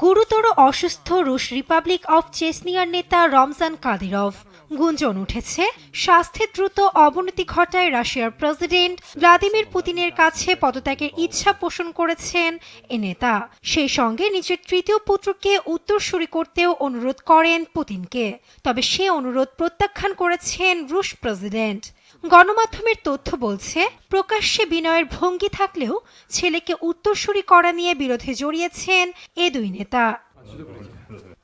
গুরুতর অসুস্থ রুশ রিপাবলিক অফ চেচনিয়ার নেতা রমজান কাদিরভ। গুঞ্জন উঠেছে স্বাস্থ্যে দ্রুত অবনতি ঘটায় রাশিয়ার প্রেসিডেন্ট ভ্লাদিমির পুতিনের কাছে পদত্যাগের ইচ্ছা পোষণ করেছেন এ নেতা। সেই সঙ্গে নিজের তৃতীয় পুত্রকে উত্তরসূরি করতেও অনুরোধ করেন পুতিনকে। তবে সে অনুরোধ প্রত্যাখ্যান করেছেন রুশ প্রেসিডেন্ট। গণমাধ্যমের তথ্য বলছে, প্রকাশ্যে বিনয়ের ভঙ্গি থাকলেও ছেলেকে উত্তরসূরি করা নিয়ে বিরোধে জড়িয়েছেন এ দুই নেতা।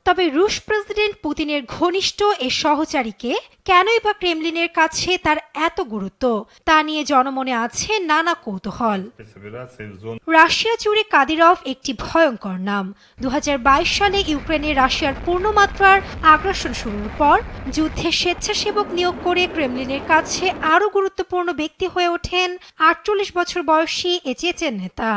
তবে রুশ প্রেসিডেন্ট পুতিনের ঘনিষ্ঠ এ সহচারীকে কেনই বা ক্রেমলিনের কাছে তার এত গুরুত্ব, তা নিয়ে জনমনে আছে নানা কৌতূহল। রাশিয়া জুড়ে কাদিরভ একটি ভয়ঙ্কর নাম। 2022 সালে ইউক্রেনে রাশিয়ার পূর্ণমাত্রার আগ্রাসন শুরুর পর যুদ্ধে স্বেচ্ছাসেবক নিয়োগ করে ক্রেমলিনের কাছে আরও গুরুত্বপূর্ণ ব্যক্তি হয়ে ওঠেন 48 বছর বয়সী এ চেচেন নেতা।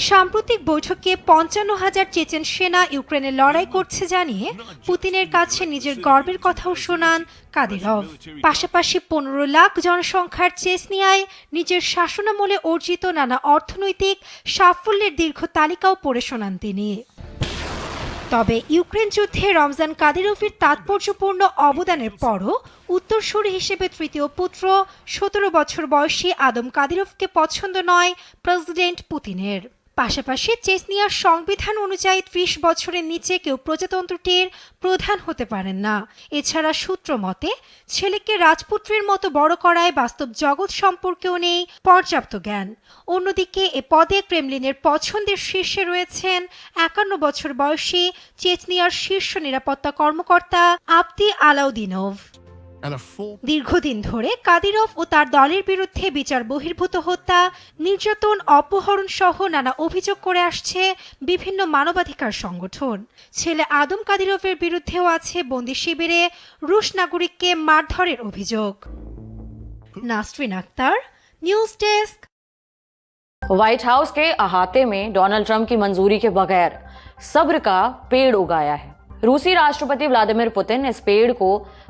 সাম্প্রতিক বৈঠকে 55,000 চেচেন সেনা ইউক্রেনে লড়াই করছে জানিয়ে পুতিনের কাছে নিজের গর্বের কথাও শোনান কাদিরভ। পাশাপাশি 15 লাখ জনসংখ্যার চেচনিয়ায় নিজের শাসনামলে অর্জিত নানা অর্থনৈতিক সাফল্যের দীর্ঘ তালিকাও পড়ে শোনান তিনি। তবে ইউক্রেন যুদ্ধে রমজান কাদিরভের তাৎপর্যপূর্ণ অবদানের পরও উত্তরসূরি হিসেবে তৃতীয় পুত্র 17 বছর বয়সী আদম কাদিরভকে পছন্দ নয় প্রেসিডেন্ট পুতিনের। পাশাপাশি চেচনিয়ার সংবিধান অনুযায়ী 30 বছরের নিচে কেউ প্রজাতন্ত্রটির প্রধান হতে পারেন না। এছাড়া সূত্র মতে ছেলেকে রাজপুত্রের মতো বড় করায় বাস্তব জগৎ সম্পর্কেও নেই পর্যাপ্ত জ্ঞান। অন্যদিকে এ পদে ক্রেমলিনের পছন্দের শীর্ষে রয়েছেন 51 বছর বয়সী চেচনিয়ার শীর্ষ নিরাপত্তা কর্মকর্তা আবদি আলাউদ্দিনভ। দীর্ঘদিন ধরে কাদিরভ ও তার দলের বিরুদ্ধে বিচার বহির্ভূত হত্যা, নির্যাতন, অপহরণ সহ নানা অভিযোগ করে আসছে বিভিন্ন মানবাধিকার সংগঠন। ছেলে আদম কাদিরভের বিরুদ্ধেও আছে বন্দি শিবিরে রুশ নাগরিককে মারধরের অভিযোগ। Nasrin Akter, news desk. White House के अहाते में डोनाल्ड ट्रंप की मंजूरी के बगैर सब्र का पेड़ उगाया है। रूसी राष्ट्रपति व्लादिमीर पुतिन इस पेड़ को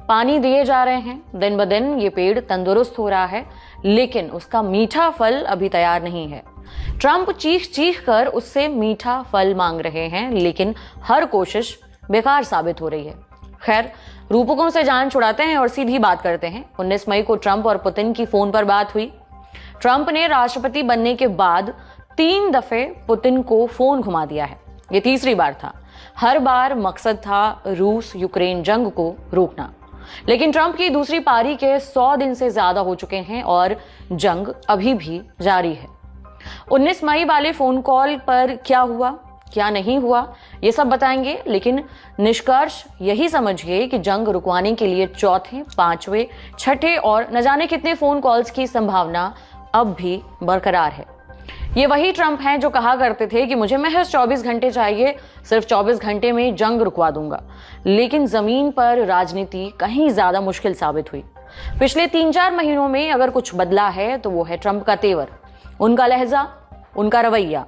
पानी दिए जा रहे हैं। दिन ब दिन ये पेड़ तंदुरुस्त हो रहा है, लेकिन उसका मीठा फल अभी तैयार नहीं है। ट्रंप चीख चीख कर उससे मीठा फल मांग रहे हैं, लेकिन हर कोशिश बेकार साबित हो रही है। खैर, रूपकों से जान छुड़ाते हैं और सीधी बात करते हैं। 19 मई को ट्रंप और पुतिन की फोन पर बात हुई। ट्रंप ने राष्ट्रपति बनने के बाद 3 दफे पुतिन को फोन घुमा दिया है। ये तीसरी बार था। हर बार मकसद था रूस यूक्रेन जंग को रोकना। लेकिन ट्रंप की दूसरी पारी के 100 दिन से ज्यादा हो चुके हैं और जंग अभी भी जारी है। 19 मई वाले फोन कॉल पर क्या हुआ, क्या नहीं हुआ, ये सब बताएंगे। लेकिन निष्कर्ष यही समझिए कि जंग रुकवाने के लिए चौथे, 5वें, 6ठे और न जाने कितने फोन कॉल्स की संभावना अब भी बरकरार है। ये वही ट्रंप हैं जो कहा करते थे कि मुझे महज 24 घंटे चाहिए, सिर्फ 24 घंटे में जंग रुकवा दूंगा। लेकिन जमीन पर राजनीति कहीं ज्यादा मुश्किल साबित हुई। पिछले 3-4 महीनों में अगर कुछ बदला है तो वो है ट्रंप का तेवर, उनका लहजा, उनका रवैया,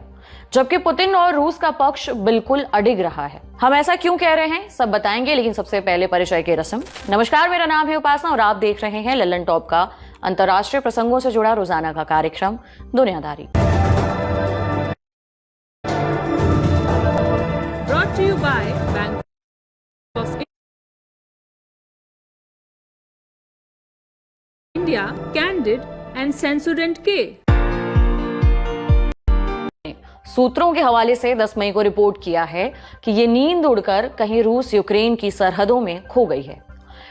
जबकि पुतिन और रूस का पक्ष बिल्कुल अडिग रहा है। हम ऐसा क्यों कह रहे हैं, सब बताएंगे, लेकिन सबसे पहले परिचय की रस्म। नमस्कार, मेरा नाम है उपासना और आप देख रहे हैं लल्लन टॉप का अंतर्राष्ट्रीय प्रसंगों से जुड़ा रोजाना का कार्यक्रम दुनियादारी। Brought to you by Bank of India, Candid and Sensodyne-K। सूत्रों के हवाले से 10 मई को रिपोर्ट किया है कि ये नींद उड़कर कहीं रूस यूक्रेन की सरहदों में खो गई है।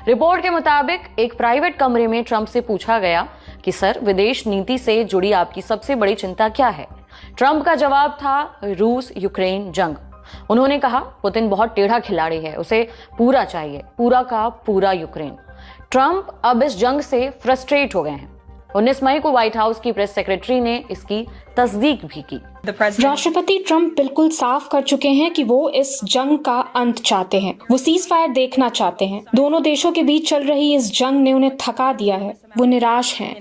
रिपोर्ट के मुताबिक एक प्राइवेट कमरे में ट्रंप से पूछा गया कि सर, विदेश नीति से जुड़ी आपकी सबसे बड़ी चिंता क्या है। ट्रंप का जवाब था रूस यूक्रेन जंग। उन्होंने कहा पुतिन बहुत टेढ़ा खिलाड़ी है, उसे पूरा चाहिए, पूरा का पूरा यूक्रेन। ट्रंप अब इस जंग से फ्रस्ट्रेट हो गए हैं। 19 मई को व्हाइट हाउस की प्रेस सेक्रेटरी ने इसकी तस्दीक भी की। राष्ट्रपति ट्रंप बिल्कुल साफ कर चुके हैं कि वो इस जंग का अंत चाहते हैं। वो सीज फायर देखना चाहते हैं। दोनों देशों के बीच चल रही इस जंग ने उन्हें थका दिया है। वो निराश हैं।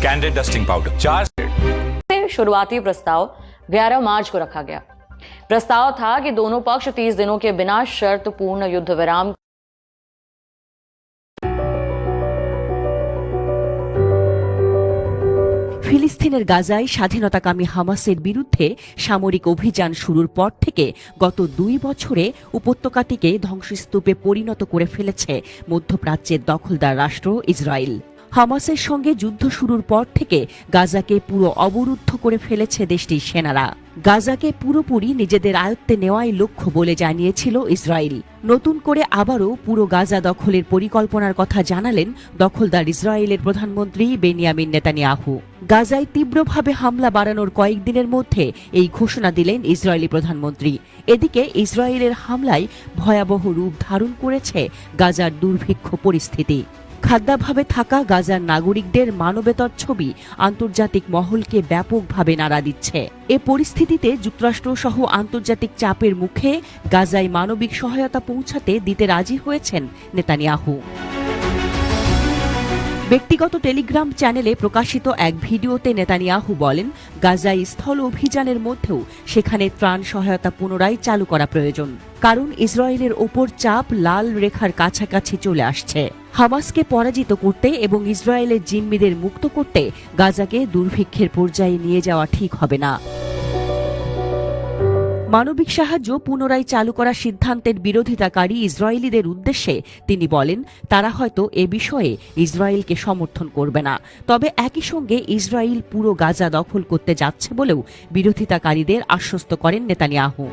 कैंडिड डस्टिंग पाउडर 4 शुरुआती प्रस्ताव 11 मार्च को रखा गया। प्रस्ताव था कि दोनों पक्ष 30 दिनों के बिना शर्त पूर्ण युद्ध विराम ফিলিস্তিনের গাজায় স্বাধীনতাকামী হামাসের বিরুদ্ধে সামরিক অভিযান শুরুর পর থেকে গত 2 বছরে উপত্যকাটিকে ধ্বংসস্তূপে পরিণত করে ফেলেছে মধ্যপ্রাচ্যের দখলদার রাষ্ট্র ইসরায়েল। হামাসের সঙ্গে যুদ্ধ শুরুর পর থেকে গাজাকে পুরো অবরুদ্ধ করে ফেলেছে দেশটির সেনারা। গাজাকে পুরোপুরি নিজেদের আয়ত্তে নেওয়াই লক্ষ্য বলে জানিয়েছিল ইসরায়েল। নতুন করে আবারও পুরো গাজা দখলের পরিকল্পনার কথা জানালেন দখলদার ইসরায়েলের প্রধানমন্ত্রী বেনিয়ামিন নেতানিয়াহু। গাজায় তীব্রভাবে হামলা বাড়ানোর কয়েকদিনের মধ্যে এই ঘোষণা দিলেন ইসরায়েলি প্রধানমন্ত্রী। এদিকে ইসরায়েলের হামলায় ভয়াবহ রূপ ধারণ করেছে গাজার দুর্ভিক্ষ পরিস্থিতি। খাদ্যাভাবে থাকা গাজার নাগরিকদের মানবেতর ছবি আন্তর্জাতিক মহলকে ব্যাপকভাবে নাড়া দিচ্ছে। এ পরিস্থিতিতে যুক্তরাষ্ট্র সহ আন্তর্জাতিক চাপের মুখে গাজায় মানবিক সহায়তা পৌঁছাতে দিতে রাজি হয়েছেন নেতানিয়াহু। ব্যক্তিগত টেলিগ্রাম চ্যানেলে প্রকাশিত এক ভিডিওতে নেতানিয়াহু বলেন, গাজায় স্থল অভিযানের মধ্যেও সেখানে ত্রাণ সহায়তা পুনরায় চালু করা প্রয়োজন, কারণ ইসরায়েলের ওপর চাপ লাল রেখার কাছাকাছি চলে আসছে। হামাসকে পরাজিত করতে এবং ইসরায়েলের জিম্মিদের মুক্ত করতে গাজাকে দুর্ভিক্ষের পর্যায়ে নিয়ে যাওয়া ঠিক হবে না। মানবিক সাহায্য পুনরায় চালু করার সিদ্ধান্তের বিরোধিতাকারী ইসরায়েলিদের উদ্দেশ্যে তিনি বলেন, তারা হয়তো এ বিষয়ে ইসরায়েলকে সমর্থন করবে না, তবে একই সঙ্গে ইসরায়েল পুরো গাজা দখল করতে যাচ্ছে বলেও বিরোধিতাকারীদের আশ্বস্ত করেন নেতানিয়াহু।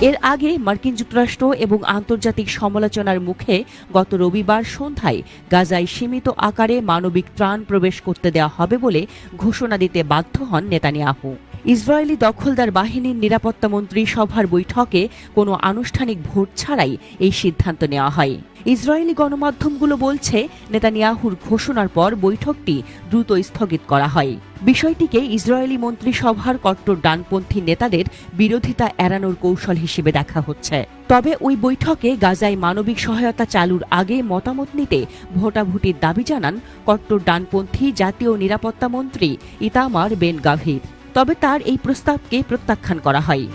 এর আগে মার্কিন যুক্তরাষ্ট্র এবং আন্তর্জাতিক সমালোচনার মুখে গত রবিবার সন্ধ্যায় গাজায় সীমিত আকারে মানবিক ত্রাণ প্রবেশ করতে দেওয়া হবে বলে ঘোষণা দিতে বাধ্য হন নেতানিয়াহু। ইসরায়েলি দখলদার বাহিনীর নিরাপত্তা মন্ত্রী সভার বৈঠকে কোনো আনুষ্ঠানিক ভোট ছাড়াই এই সিদ্ধান্ত নেওয়া হয়। ইসরায়েলি গণমাধ্যমগুলো বলছে, নেতানিয়াহুর ঘোষণার পর বৈঠকটি দ্রুত স্থগিত করা হয়। বিষয়টিকে ইসরায়েলি মন্ত্রিসভার কট্টর ডানপন্থী নেতাদের বিরোধিতা এড়ানোর কৌশল হিসেবে দেখা হচ্ছে। তবে ওই বৈঠকে গাজায় মানবিক সহায়তা চালুর আগে মতামত নিতে ভোটাভুটির দাবি জানান কট্টর ডানপন্থী জাতীয় নিরাপত্তা মন্ত্রী ইতামার বেন গাভির। তবে তার এই প্রস্তাবকে প্রত্যাখ্যান করা হয়।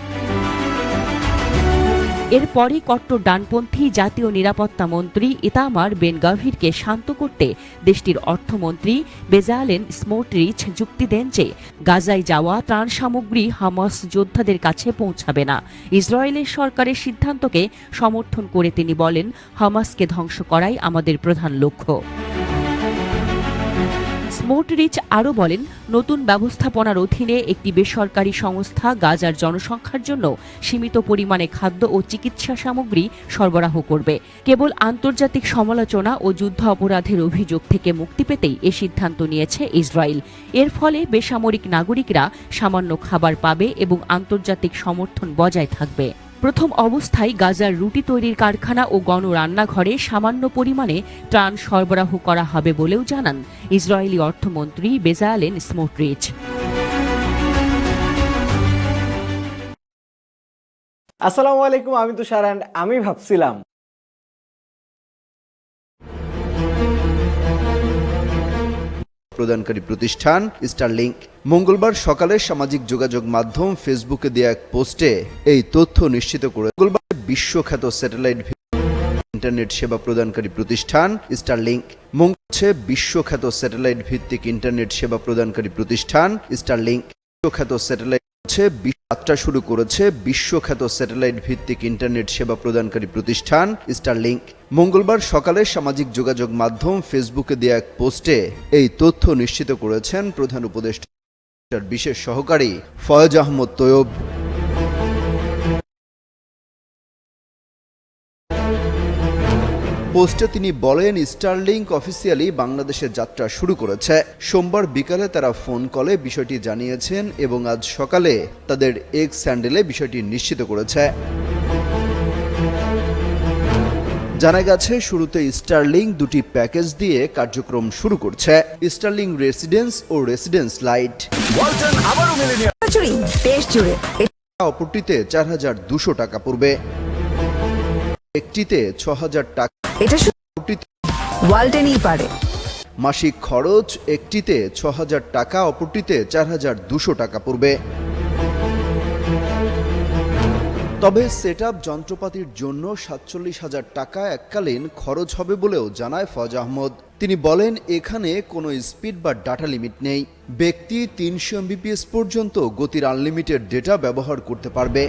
এরপরই কট্টর ডানপন্থী জাতীয় নিরাপত্তা মন্ত্রী ইতামার বেন গাভিরকে শান্ত করতে দেশটির অর্থমন্ত্রী বেজালেন স্মোটরিচ যুক্তি দেন যে গাজায় যাওয়া ত্রাণ সামগ্রী হামাস যোদ্ধাদের কাছে পৌঁছাবে না। ইসরায়েলের সরকারের সিদ্ধান্তকে সমর্থন করে তিনি বলেন, হামাসকে ধ্বংস করাই আমাদের প্রধান লক্ষ্য। স্মোটরিচ আরও বলেন, নতুন ব্যবস্থাপনার অধীনে একটি বেসরকারি সংস্থা গাজার জনসংখ্যার জন্য সীমিত পরিমাণে খাদ্য ও চিকিৎসা সামগ্রী সরবরাহ করবে। কেবল আন্তর্জাতিক সমালোচনা ও যুদ্ধ অপরাধের অভিযোগ থেকে মুক্তি পেতেই এ সিদ্ধান্ত নিয়েছে ইসরায়েল। এর ফলে বেসামরিক নাগরিকরা সামান্য খাবার পাবে এবং আন্তর্জাতিক সমর্থন বজায় থাকবে। প্রথম অবস্থায় গাজার রুটি তৈরির কারখানা ও গণরান্নাঘরে সামান্য পরিমাণে ত্রাণ সরবরাহ করা হবে বলেও জানান ইসরায়েলি অর্থমন্ত্রী বেজালেন স্মোটরিচ। আসসালামু আলাইকুম, আমি তুষার এন্ড আমি ভাবছিলাম প্রদানকারী প্রতিষ্ঠান স্টারলিংক মঙ্গলবার সকালে সামাজিক যোগাযোগ মাধ্যম ফেসবুকে দেয়া এক পোস্টে এই তথ্য নিশ্চিত করে মঙ্গলবার বিশ্বখ্যাত স্যাটেলাইট ইন্টারনেট সেবা প্রদানকারী প্রতিষ্ঠান স্টারলিংক বিশ্বখ্যাত স্যাটেলাইট ভিত্তিক ইন্টারনেট সেবা প্রদানকারী প্রতিষ্ঠান স্টারলিংক বিশ্বখ্যাত স্যাটেলাইট যাত্রা শুরু করেছে বিশ্বখ্যাত স্যাটেলাইট ভিত্তিক ইন্টারনেট সেবা প্রদানকারী প্রতিষ্ঠান স্টারলিংক মঙ্গলবার সকালে সামাজিক যোগাযোগ মাধ্যম ফেসবুকে দেয়া এক পোস্টে এই তথ্য নিশ্চিত করেছেন প্রধান উপদেষ্টার বিশেষ সহকারী ফয়েজ আহমদ তৈয়ব। পোস্টে তিনি বলেন, স্টারলিংক অফিসিয়ালি বাংলাদেশের যাত্রা শুরু করেছে। সোমবার বিকালে তারা ফোন কলে বিষয়টি জানিয়েছেন এবং আজ সকালে তাদের এক্স হ্যান্ডেলে বিষয়টি নিশ্চিত করেছে। জানা গেছে, শুরুতে স্টারলিংক দুটি প্যাকেজ দিয়ে কার্যক্রম শুরু করছে, স্টারলিংক রেসিডেন্স ও রেসিডেন্স লাইট। অপরটিতে ৪,২০০ টাকা পড়বে, একটিতে ৬,০০০ টাকা। মাসিক খরচ একটিতে ৬,০০০ টাকা, অপরটিতে ৪,২০০ টাকা পড়বে। তবে সেটআপ যন্ত্রপাতির জন্য ৪৭,০০০ টাকা এককালীন খরচ হবে বলেও জানায় ফজ আহমদ। তিনি বলেন, এখানে কোনো স্পিড বা ডাটা লিমিট নেই। ব্যক্তি ৩০০ MBPS পর্যন্ত গতির আনলিমিটেড ডেটা ব্যবহার করতে পারবে।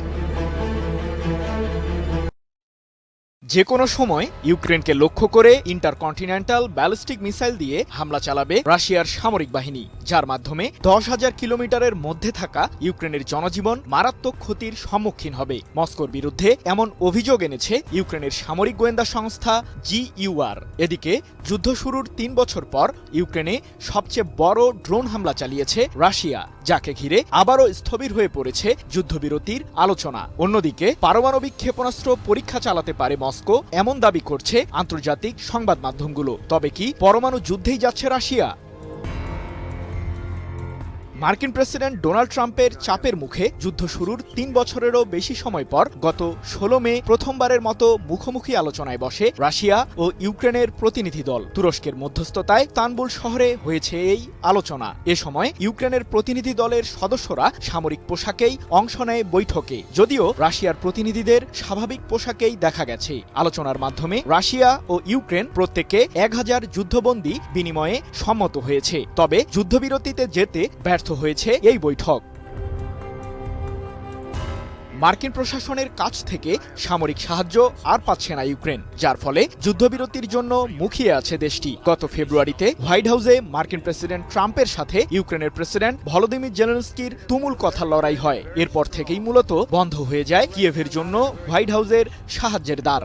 যে কোনো সময় ইউক্রেনকে লক্ষ্য করে ইন্টারকন্টিনেন্টাল ব্যালিস্টিক মিসাইল দিয়ে হামলা চালাবে রাশিয়ার সামরিক বাহিনী, যার মাধ্যমে 10,000 কিলোমিটারের মধ্যে থাকা ইউক্রেনের জনজীবন মারাত্মক ক্ষতির সম্মুখীন হবে। মস্কোর বিরুদ্ধে এমন অভিযোগ এনেছে ইউক্রেনের সামরিক গোয়েন্দা সংস্থা GUR। এদিকে যুদ্ধ শুরুর 3 বছর পর ইউক্রেনে সবচেয়ে বড় ড্রোন হামলা চালিয়েছে রাশিয়া, যাকে ঘিরে আবারও স্থবির হয়ে পড়েছে যুদ্ধবিরতির আলোচনা। অন্যদিকে পারমাণবিক ক্ষেপণাস্ত্র পরীক্ষা চালাতে পারে মস্কো, এমন দাবি করছে আন্তর্জাতিক সংবাদ মাধ্যমগুলো। তবে কি পরমাণু যুদ্ধেই যাচ্ছে রাশিয়া? মার্কিন প্রেসিডেন্ট ডোনাল্ড ট্রাম্পের চাপের মুখে যুদ্ধ শুরুর 3 বছরেরও বেশি সময় পর গত 16 মে প্রথমবারের মতো মুখোমুখি আলোচনায় বসে রাশিয়া ও ইউক্রেনের প্রতিনিধি দল। তুরস্কের মধ্যস্থতায় ইস্তানবুল শহরে হয়েছে এই আলোচনা। এ সময় ইউক্রেনের প্রতিনিধি দলের সদস্যরা সামরিক পোশাকেই অংশ নেয় বৈঠকে, যদিও রাশিয়ার প্রতিনিধিদের স্বাভাবিক পোশাকেই দেখা গেছে। আলোচনার মাধ্যমে রাশিয়া ও ইউক্রেন প্রত্যেকে 1000 যুদ্ধবন্দী বিনিময়ে সম্মত হয়েছে। তবে যুদ্ধবিরতিতে যেতে ব্যর্থ হয়েছে এই বৈঠক। মার্কিন প্রশাসনের কাছ থেকে সামরিক সাহায্য আর পাচ্ছে না ইউক্রেন, যার ফলে যুদ্ধবিরতির জন্য মুখিয়ে আছে দেশটি। গত ফেব্রুয়ারিতে হোয়াইট হাউসে মার্কিন প্রেসিডেন্ট ট্রাম্পের সাথে ইউক্রেনের প্রেসিডেন্ট ভলোদিমির জেলেনস্কির তুমুল কথার লড়াই হয়। এরপর থেকেই মূলত বন্ধ হয়ে যায় কিয়েভের জন্য হোয়াইট হাউসের সাহায্যের দ্বার।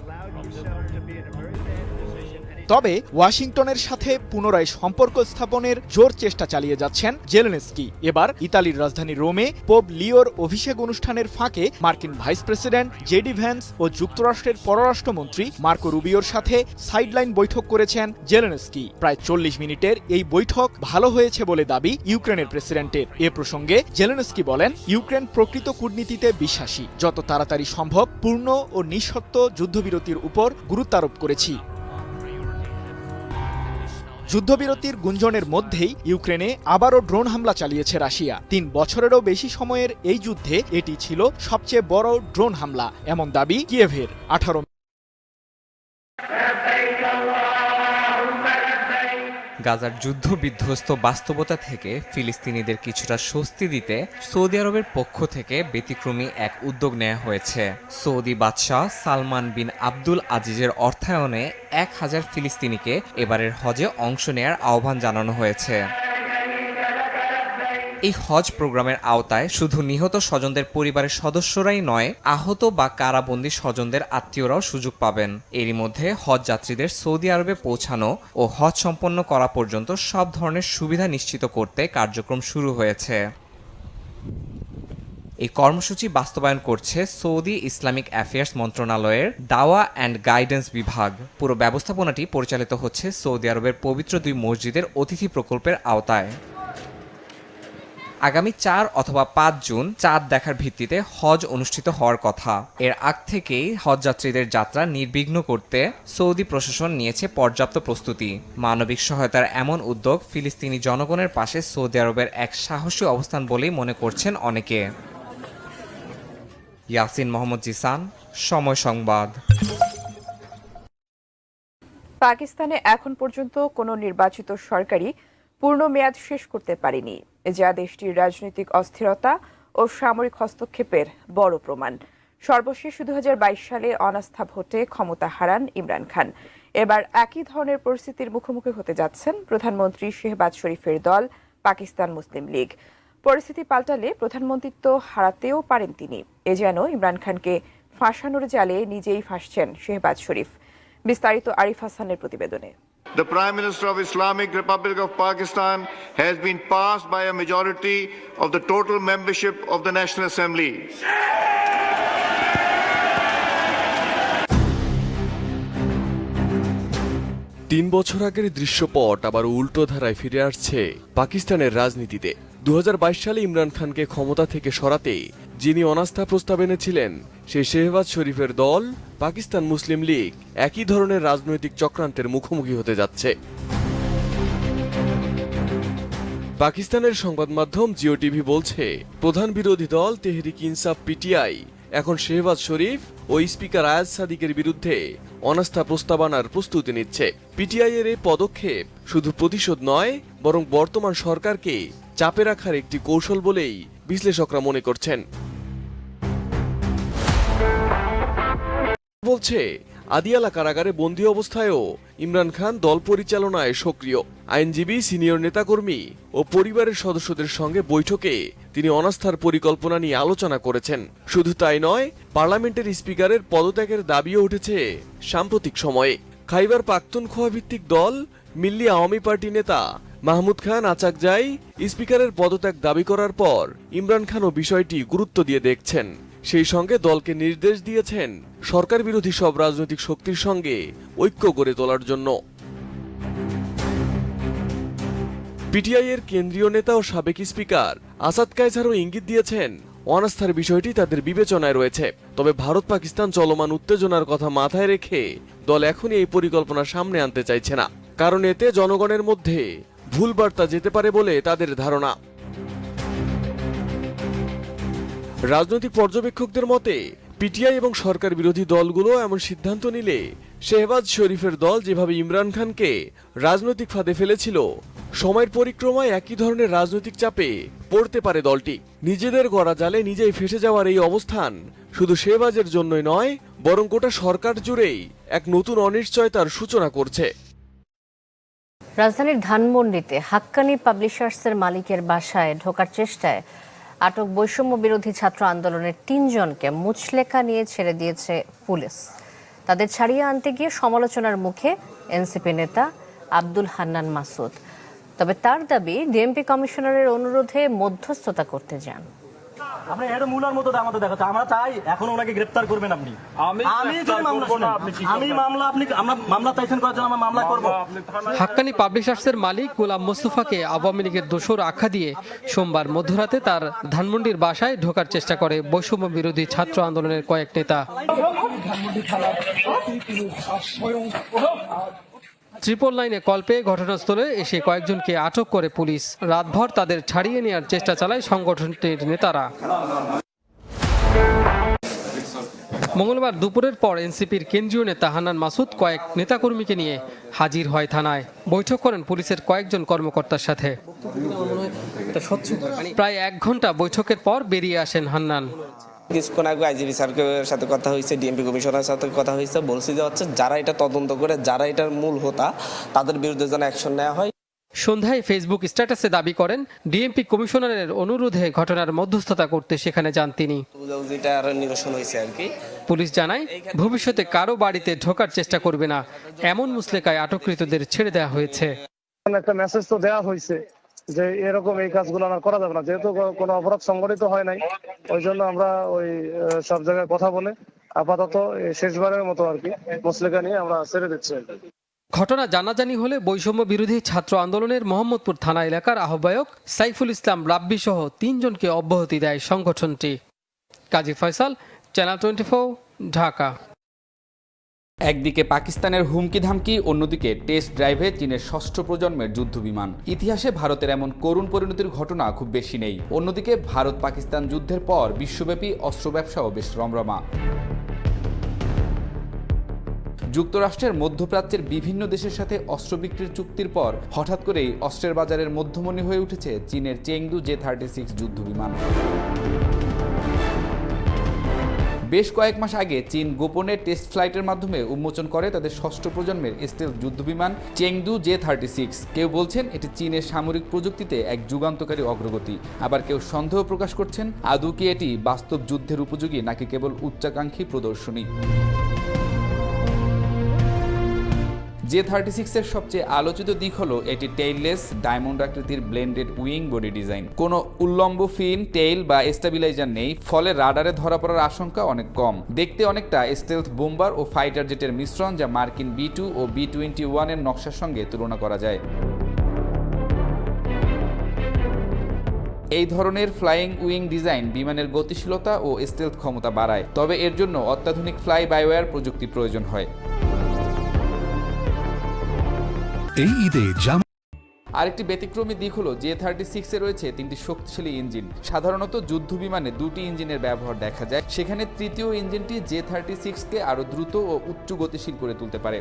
তবে ওয়াশিংটনের সাথে পুনরায় সম্পর্ক স্থাপনের জোর চেষ্টা চালিয়ে যাচ্ছেন জেলেনস্কি। এবার ইতালির রাজধানী রোমে পোপ লিওর অভিষেক অনুষ্ঠানের ফাঁকে মার্কিন ভাইস প্রেসিডেন্ট জেডি ভ্যান্স ও যুক্তরাষ্ট্রের পররাষ্ট্রমন্ত্রী মার্কো রুবিওর সাথে সাইডলাইন বৈঠক করেছেন জেলেনস্কি। প্রায় 40 মিনিটের এই বৈঠক ভালো হয়েছে বলে দাবি ইউক্রেনের প্রেসিডেন্টের। এ প্রসঙ্গে জেলেনস্কি বলেন, ইউক্রেন প্রকৃত কূটনীতিতে বিশ্বাসী। যত তাড়াতাড়ি সম্ভব পূর্ণ ও নিঃশর্ত যুদ্ধবিরতির উপর গুরুত্ব আরোপ করেছি। যুদ্ধবিরতির গুঞ্জনের মধ্যেই ইউক্রেনে আবারও ড্রোন হামলা চালিয়েছে রাশিয়া। 3 বছরেরও বেশি সময়ের এই যুদ্ধে এটি ছিল সবচেয়ে বড় ড্রোন হামলা, এমন দাবি কিয়েভের। 18 গাজার যুদ্ধ বিধ্বস্ত বাস্তবতা থেকে ফিলিস্তিনিদের কিছুটা স্বস্তি দিতে সৌদি আরবের পক্ষ থেকে ব্যতিক্রমী এক উদ্যোগ নেওয়া হয়েছে। সৌদি বাদশাহ সালমান বিন আব্দুল আজিজের অর্থায়নে 1000 ফিলিস্তিনিকে এবারের হজে অংশ নেয়ার আহ্বান জানানো হয়েছে। এই হজ প্রোগ্রামের আওতায় শুধু নিহত স্বজনদের পরিবারের সদস্যরাই নয়, আহত বা কারাবন্দী স্বজনদের আত্মীয়রাও সুযোগ পাবেন। এরই মধ্যে হজ যাত্রীদের সৌদি আরবে পৌঁছানো ও হজ সম্পন্ন করা পর্যন্ত সব ধরনের সুবিধা নিশ্চিত করতে কার্যক্রম শুরু হয়েছে। এই কর্মসূচি বাস্তবায়ন করছে সৌদি ইসলামিক অ্যাফেয়ার্স মন্ত্রণালয়ের দাওয়া অ্যান্ড গাইডেন্স বিভাগ। পুরো ব্যবস্থাপনাটি পরিচালিত হচ্ছে সৌদি আরবের পবিত্র 2 মসজিদের অতিথি প্রকল্পের আওতায়। আগামী 4 অথবা 5 জুন চাঁদ দেখার ভিত্তিতে হজ অনুষ্ঠিত হওয়ার কথা। এর আগ থেকেই হজযাত্রীদের যাত্রা নির্বিঘ্ন করতে সৌদি প্রশাসন নিয়েছে পর্যাপ্ত প্রস্তুতি। মানবিক সহায়তার এমন উদ্যোগ ফিলিস্তিনি জনগণের পাশে সৌদি আরবের এক সাহসী অবস্থান বলেই মনে করছেন অনেকে। ইয়াসিন মোহাম্মদ জিসান, সময় সংবাদ। পাকিস্তানে এখন পর্যন্ত কোনো নির্বাচিত সরকারই পূর্ণ মেয়াদ শেষ করতে পারেনি, যা দেশটির রাজনৈতিক অস্থিরতা ও সামরিক হস্তক্ষেপের বড় প্রমাণ। সর্বশেষ 2022 সালে অনাস্থা ভোটে ক্ষমতা হারান ইমরান খান। এবার একই ধরনের পরিস্থিতির মুখোমুখি হতে যাচ্ছেন প্রধানমন্ত্রী শেহবাজ শরীফের দল পাকিস্তান মুসলিম লীগ। পরিস্থিতি পাল্টালে প্রধানমন্ত্রিত্ব হারাতেও পারেন তিনি। এ যেন ইমরান খানকে ফাঁসানোর জালে নিজেই ফাঁসছেন শেহবাজ শরীফ। বিস্তারিত আরিফ হাসানের প্রতিবেদনে। The Prime Minister of Islamic Republic of Pakistan has been passed by a majority of the total membership of the National Assembly. তিন বছর আগের দৃশ্যপট আবার উল্টো ধারায় ফিরে আসছে পাকিস্তানের রাজনীতিতে। 2022 সালে ইমরান খানকে ক্ষমতা থেকে সরাতে যিনি অনাস্থা প্রস্তাব এনেছিলেন, সেই শেহবাজ শরীফের দল পাকিস্তান মুসলিম লীগ একই ধরনের রাজনৈতিক চক্রান্তের মুখোমুখি হতে যাচ্ছে। পাকিস্তানের সংবাদ মাধ্যম জিও টিভি বলছে, প্রধান বিরোধী দল তেহরিক ইনসাফ পিটিআই এখন শেহবাজ শরীফ ও স্পিকার আয়াজ সাদিকের বিরুদ্ধে অনাস্থা প্রস্তাব আনার প্রস্তুতি নিচ্ছে। পিটিআই এর এই পদক্ষেপ শুধু প্রতিশোধ নয়, বরং বর্তমান সরকারকে চাপে রাখার একটি কৌশল বলেই বিশ্লেষকরা মনে করছেন। বলছে আদিয়ালা কারাগারে বন্দী অবস্থায়ও ইমরান খান দল পরিচালনায় সক্রিয়। আইনজীবী, সিনিয়র নেতাকর্মী ও পরিবারের সদস্যদের সঙ্গে বৈঠকে তিনি অনাস্থার পরিকল্পনা নিয়ে আলোচনা করেছেন। শুধু তাই নয়, পার্লামেন্টের স্পিকারের পদত্যাগের দাবিও উঠেছে সাম্প্রতিক সময়ে। খাইবার পাখতুনখোয়া ভিত্তিক দল মিল্লি আওয়ামী পার্টি নেতা মাহমুদ খান আচাকজাই স্পিকারের পদত্যাগ দাবি করার পর ইমরান খানও বিষয়টি গুরুত্ব দিয়ে দেখছেন। সেই সঙ্গে দলকে নির্দেশ দিয়েছেন সরকার বিরোধী সব রাজনৈতিক শক্তির সঙ্গে ঐক্য গড়ে তোলার জন্য। পিটিআই এর কেন্দ্রীয় নেতা ও সাবেক স্পিকার আসাদ কায়সারও ইঙ্গিত দিয়েছেন অনাস্থার বিষয়টি তাদের বিবেচনায় রয়েছে। তবে ভারত পাকিস্তান চলমান উত্তেজনার কথা মাথায় রেখে দল এখনই এই পরিকল্পনা সামনে আনতে চাইছে না, কারণ এতে জনগণের মধ্যে ভুল বার্তা যেতে পারে বলে তাদের ধারণা। রাজনৈতিক পর্যবেক্ষকদের মতে পিটিআই এবং সরকার বিরোধী দলগুলো এমন সিদ্ধান্ত নিলে শেহবাজ শরীফের দল যেভাবে ইমরান খানকে রাজনৈতিক ফাঁদে ফেলেছিল, সময়ের পরিক্রমায় একই ধরনের রাজনৈতিক চাপে পড়তে পারে দলটি। নিজেদের গড়া জালে নিজেই ফেসে যাওয়ার এই অবস্থান শুধু শেহবাজের জন্যই নয়, বরং গোটা সরকার জুড়েই এক নতুন অনিশ্চয়তার সূচনা করছে। রাজধানীর ধানমন্ডিতে হাক্কানি পাবলিশার্সের মালিকের বাসায় ঢোকার চেষ্টায় আটক বৈষম্য বিরোধী ছাত্র আন্দোলনের 3 জনকে মুচলেকা নিয়ে ছেড়ে দিয়েছে পুলিশ। তাদের ছাড়িয়ে আনতে গিয়ে সমালোচনার মুখে এনসিপি নেতা আব্দুল হান্নান মাসুদ। তবে তার দাবি ডিএমপি কমিশনারের অনুরোধে মধ্যস্থতা করতে যান। আমরা এর মূলার মতো আমাদের দেখাতে আমরা চাই এখন ওনাকে গ্রেফতার করবেন আপনি। আমি মামলা আপনি আমরা মামলা চাইছেন করার জন্য আমরা মামলা করব। হাক্কানি পাবলিশার্সের মালিক গোলাম মোস্তফাকে আওয়ামী লীগের দোসর আখ্যা দিয়ে সোমবার মধ্যরাতে তার ধানমন্ডির বাসায় ঢোকার চেষ্টা করে বৈষম্য বিরোধী ছাত্র আন্দোলনের কয়েক নেতা। ট্রিপল লাইনে কল পেয়ে ঘটনাস্থলে এসে কয়েকজনকে আটক করে পুলিশ। রাতভর তাদের ছাড়িয়ে নেওয়ার চেষ্টা চালায় সংগঠনটির নেতারা। মঙ্গলবার দুপুরের পর এনসিপির কেন্দ্রীয় নেতা হান্নান মাসুদ কয়েক নেতাকর্মীকে নিয়ে হাজির হয় থানায়। বৈঠক করেন পুলিশের কয়েকজন কর্মকর্তার সাথে। প্রায় 1 ঘন্টা বৈঠকের পর বেরিয়ে আসেন হান্নান। কিছুক্ষণ আগে আইজিপি স্যারের সাথে কথা হয়েছে, ডিএমপি কমিশনারের সাথে কথা হয়েছে, বলছি যে হচ্ছে যারা এটা তদন্ত করে, যারা এটার মূল হোতা, তাদের বিরুদ্ধে যেন অ্যাকশন নেওয়া হয়। সন্ধ্যায় ফেসবুক স্ট্যাটাসে দাবি করেন ডিএমপি কমিশনারের অনুরোধে ঘটনার মধ্যস্থতা করতে সেখানে যান তিনি। পুলিশ জানায় ভবিষ্যতে কারো বাড়িতে ঢোকার চেষ্টা করবে না, এমন মুচলেকায় আটককৃতদের ছেড়ে দেওয়া হয়েছে। একটা মেসেজ তো দেওয়া হয়েছে যে এরকম এই কাজগুলো আর করা যাবে না, যেহেতু কোনো অপরাধ সংগঠিত হয় নাই, ওই জন্য আমরা ওই সব জায়গায় কথা বলে আপাতত শেষবারের মতো আর কি মুচলেকা নিয়ে আমরা ছেড়ে দিচ্ছি। ঘটনা জানাজানি হলে বৈষম্য বিরোধী ছাত্র আন্দোলনের মোহাম্মদপুর থানা এলাকার আহ্বায়ক সাইফুল ইসলাম রাব্বি সহ 3 জনকে অব্যাহতি দেয় সংগঠনটি। কাজী ফয়সাল, চ্যানেল 24, ঢাকা। একদিকে পাকিস্তানের হুমকি ধামকি, অন্যদিকে টেস্ট ড্রাইভে চীনের 6ষ্ঠ প্রজন্মের যুদ্ধবিমান। ইতিহাসে ভারতের এমন করুণ পরিণতির ঘটনা খুব বেশি নেই। অন্যদিকে ভারত পাকিস্তান যুদ্ধের পর বিশ্বব্যাপী অস্ত্র ব্যবসাও বেশ রমরমা। যুক্তরাষ্ট্রের মধ্যপ্রাচ্যের বিভিন্ন দেশের সাথে অস্ত্র বিক্রির চুক্তির পর হঠাৎ করেই অস্ত্রের বাজারের মধ্যমণি হয়ে উঠেছে চীনের চেংদু J-36 যুদ্ধবিমান। বেশ কয়েক মাস আগে চীন গোপনে টেস্ট ফ্লাইটের মাধ্যমে উন্মোচন করে তাদের 6ষ্ঠ প্রজন্মের স্টেলথ যুদ্ধবিমান চেংদু J-36। কেউ বলছেন এটি চীনের সামরিক প্রযুক্তিতে এক যুগান্তকারী অগ্রগতি, আবার কেউ সন্দেহ প্রকাশ করছেন আদৌ কি এটি বাস্তব যুদ্ধের উপযোগী নাকি কেবল উচ্চাকাঙ্ক্ষী প্রদর্শনী। J-36 এর সবচেয়ে আলোচিত দিক হলো এটি টেইললেস ডায়মন্ড আকৃতির ব্লেন্ডেড উইং বডি ডিজাইন। কোনো উল্লম্ব ফিন, টেইল বা স্টেবিলাইজার নেই, ফলে রাডারে ধরা পড়ার আশঙ্কা অনেক কম। দেখতে অনেকটা স্টেলথ বোম্বার ও ফাইটার জেটের মিশ্রণ, যা মার্কিন B-2 ও B-21 এর নকশার সঙ্গে তুলনা করা যায়। এই ধরনের ফ্লাইং উইং ডিজাইন বিমানের গতিশীলতা ও স্টেলথ ক্ষমতা বাড়ায়, তবে এর জন্য অত্যাধুনিক ফ্লাই বাই ওয়্যার প্রযুক্তি প্রয়োজন হয়। আরেকটি ব্যতিক্রমী দিক হলো J-36 এ রয়েছে 3টি শক্তিশালী ইঞ্জিন। সাধারণত যুদ্ধ বিমানে 2টি ইঞ্জিনের ব্যবহার দেখা যায়, সেখানে তৃতীয় ইঞ্জিনটি J-36 কে আরও দ্রুত ও উচ্চ গতিশীল করে তুলতে পারে।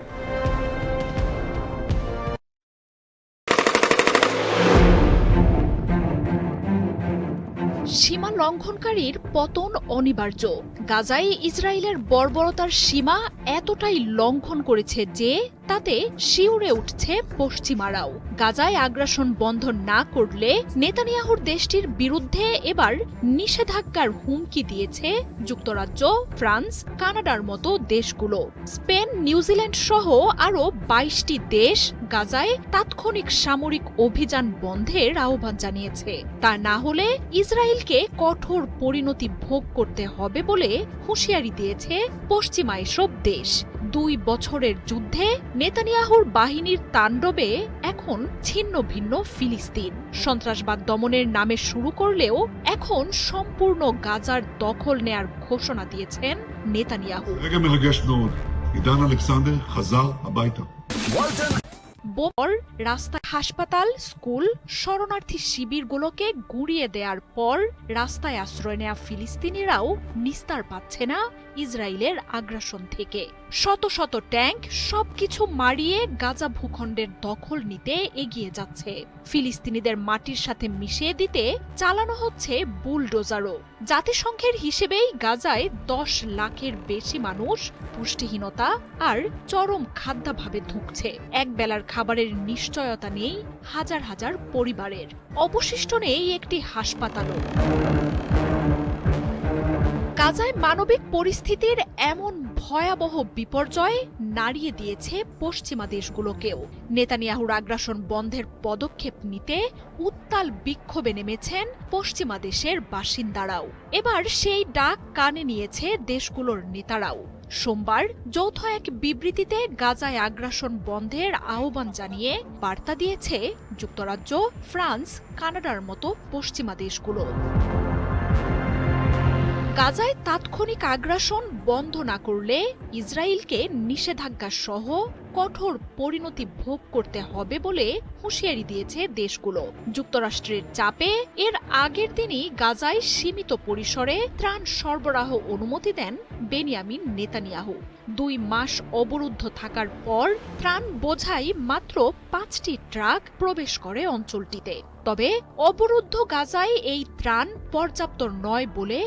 সীমা লঙ্ঘনকারীর পতন অনিবার্য। গাজায় ইসরায়েলের বর্বরতার সীমা এতটাই লঙ্ঘন করেছে যে তাতে শিউরে উঠছে পশ্চিমারাও। গাজায় আগ্রাসন বন্ধ না করলে নেতানিয়াহুর দেশটির বিরুদ্ধে এবার নিষেধাজ্ঞার হুমকি দিয়েছে যুক্তরাজ্য, ফ্রান্স, কানাডার মতো দেশগুলো। স্পেন, নিউজিল্যান্ড সহ আরও 22টি দেশ গাজায় তাৎক্ষণিক সামরিক অভিযান বন্ধের আহ্বান জানিয়েছে। তা না হলে ইসরায়েলকে কঠোর পরিণতি ভোগ করতে হবে বলে হুঁশিয়ারি দিয়েছে পশ্চিমা এসব দেশ। 2 বছরের যুদ্ধে নেতানিয়াহুর বাহিনীর তাণ্ডবে এখন ছিন্ন ভিন্ন ফিলিস্তিন। সন্ত্রাসবাদ দমনের নামে শুরু করলেও এখন সম্পূর্ণ গাজার দখল নেয়ার ঘোষণা দিয়েছেন নেতানিয়াহু। বোর রাস্তা, হাসপাতাল, স্কুল, শরণার্থী শিবিরগুলোকে গুঁড়িয়ে দেওয়ার পর রাস্তায় আশ্রয় নেওয়া ফিলিস্তিনিরাও নিস্তার পাচ্ছে না ইসরায়েলের আগ্রাসন থেকে। শত শত ট্যাঙ্ক সবকিছু মারিয়ে গাজা ভূখণ্ডের দখল নিতে এগিয়ে যাচ্ছে। ফিলিস্তিনিদের মাটির সাথে মিশিয়ে দিতে চালানো হচ্ছে বুলডোজারও। জাতিসংঘের হিসেবেই গাজায় 10 লাখের বেশি মানুষ পুষ্টিহীনতা আর চরম খাদ্যাভাবে ধুঁকছে। এক বেলার খাবারের নিশ্চয়তা নেই হাজার হাজার পরিবারের। অবশিষ্ট নেই একটি হাসপাতালও। গাজায় মানবিক পরিস্থিতির এমন ভয়াবহ বিপর্যয় নাড়িয়ে দিয়েছে পশ্চিমা দেশগুলোকেও। নেতানিয়াহুর আগ্রাসন বন্ধের পদক্ষেপ নিতে উত্তাল বিক্ষোভে নেমেছেন পশ্চিমা দেশের বাসিন্দারাও। এবার সেই ডাক কানে নিয়েছে দেশগুলোর নেতারাও। সোমবার যৌথ এক বিবৃতিতে গাজায় আগ্রাসন বন্ধের আহ্বান জানিয়ে বার্তা দিয়েছে যুক্তরাজ্য, ফ্রান্স, কানাডার মতো পশ্চিমা দেশগুলো। গাজায় তাৎক্ষণিক আগ্রাসন বন্ধ না করলে ইসরায়েলকে নিষেধাজ্ঞা সহ কঠোর পরিণতি ভোগ করতে হবে বলে হুঁশিয়ারি দিয়েছে দেশগুলো। যুক্তরাষ্ট্রের চাপে এর আগের দিনই গাজায় সীমিত পরিসরে ত্রাণ সরবরাহ অনুমতি দেন বেনিয়ামিন নেতানিয়াহু। 2 মাস অবরুদ্ধ থাকার পর ত্রাণ বোঝাই মাত্র 5টি ট্রাক প্রবেশ করে অঞ্চলটিতে। তবে অবরুদ্ধ গাজায় এই ত্রাণ পর্যাপ্ত নয় বলে